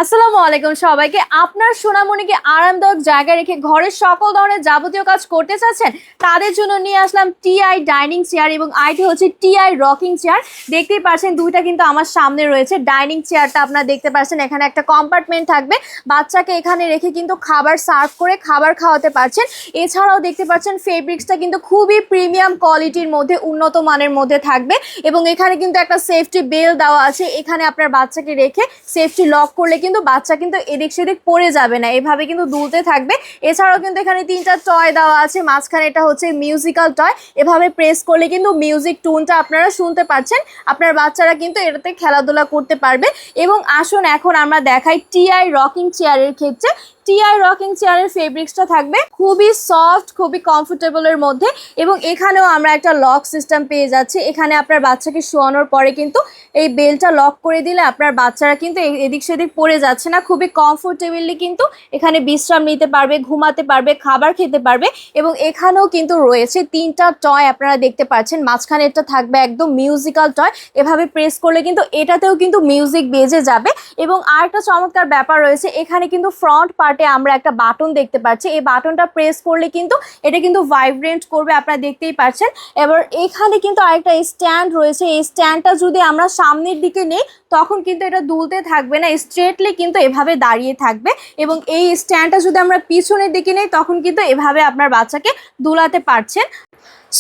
আসসালামু আলাইকুম সবাইকে। আপনার সোনামণিকে আরামদায়ক জায়গায় রেখে ঘরের সকল ধরনের যাবতীয় কাজ করতে চাচ্ছেন, তাদের জন্য নিয়ে আসলাম টিআই ডাইনিং চেয়ার এবং আইটি হচ্ছে টিআই রকিং চেয়ার। দেখতেই পাচ্ছেন দুইটা কিন্তু আমার সামনে রয়েছে। ডাইনিং চেয়ারটা আপনারা দেখতে পাচ্ছেন, এখানে একটা কম্পার্টমেন্ট থাকবে, বাচ্চাকে এখানে রেখে কিন্তু খাবার সার্ভ করে খাবার খাওয়াতে পারছেন। এছাড়াও দেখতে পাচ্ছেন ফেব্রিক্সটা কিন্তু খুবই প্রিমিয়াম কোয়ালিটির মধ্যে, উন্নত মানের মধ্যে থাকবে এবং এখানে কিন্তু একটা সেফটি বেল দেওয়া আছে। এখানে আপনার বাচ্চাকে রেখে সেফটি লক করলে কিন্তু বাচ্চা কিন্তু এদিক সেদিক পড়ে যাবে না, এভাবে কিন্তু দুলতে থাকবে। এছাড়াও কিন্তু এখানে তিনটা টয় দেওয়া আছে, মাঝখানে এটা হচ্ছে মিউজিক্যাল টয়, এভাবে প্রেস করলে কিন্তু মিউজিক টুনটা আপনারা শুনতে পাচ্ছেন। আপনার বাচ্চারা কিন্তু এটাতে খেলাধুলা করতে পারবে। এবং আসুন এখন আমরা দেখাই টিআই রকিং চেয়ারের ক্ষেত্রে। টিআই রকিং চেয়ারের ফেব্রিক্সটা থাকবে খুবই সফট, খুবই কমফোর্টেবলের মধ্যে এবং এখানেও আমরা একটা লক সিস্টেম পেয়ে যাচ্ছি। এখানে আপনার বাচ্চাকে শোয়ানোর পরে কিন্তু এই বেলটা লক করে দিলে আপনার বাচ্চারা কিন্তু এদিক সেদিক পড়ে যাচ্ছে না, খুবই কমফোর্টেবলি কিন্তু এখানে বিশ্রাম নিতে পারবে, ঘুমাতে পারবে, খাবার খেতে পারবে। এবং এখানেও কিন্তু রয়েছে তিনটা টয়, আপনারা দেখতে পাচ্ছেন। মাঝখানে এটা থাকবে একদম মিউজিক্যাল টয়, এভাবে প্রেস করলে কিন্তু এটাতেও কিন্তু মিউজিক বেজে যাবে। এবং আরেকটা চমৎকার ব্যাপার রয়েছে, এখানে কিন্তু ফ্রন্ট পার্টে আমরা একটা বাটন দেখতে পাচ্ছি। এই বাটনটা প্রেস করলে কিন্তু এটা কিন্তু ভাইব্রেন্ট করবে, আপনারা দেখতেই পাচ্ছেন। এবার এখানে কিন্তু আরেকটা স্ট্যান্ড রয়েছে, এই স্ট্যান্ডটা যদি আমরা সামনের দিকে নেই তখন কিন্তু এটা দুলতে থাকবে না, স্ট্রেটলি কিন্তু এভাবে দাঁড়িয়ে থাকবে। এবং এই স্ট্যান্ডটা যদি আমরা পিছনের দিকে নেই তখন কিন্তু এভাবে আপনার বাচ্চাকে দুলাতে পারছেন।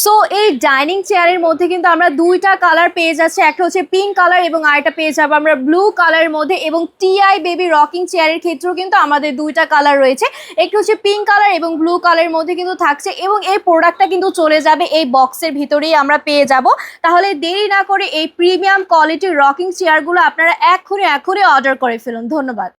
সো এই ডাইনিং চেয়ারের মধ্যে কিন্তু আমরা দুইটা কালার পেয়ে যাচ্ছি, একটা হচ্ছে পিঙ্ক কালার এবং আরেকটা পেয়ে যাবো আমরা ব্লু কালারের মধ্যে। এবং টিআই বেবি রকিং চেয়ারের ক্ষেত্রেও কিন্তু আমাদের দুইটা কালার রয়েছে, একটু হচ্ছে পিঙ্ক কালার এবং ব্লু কালারের মধ্যে কিন্তু থাকছে। এবং এই প্রোডাক্টটা কিন্তু চলে যাবে এই বক্সের ভিতরেই আমরা পেয়ে যাব। তাহলে দেরি না করে এই প্রিমিয়াম কোয়ালিটির রকিং চেয়ারগুলো আপনারা এখনই অর্ডার করে ফেলুন। ধন্যবাদ।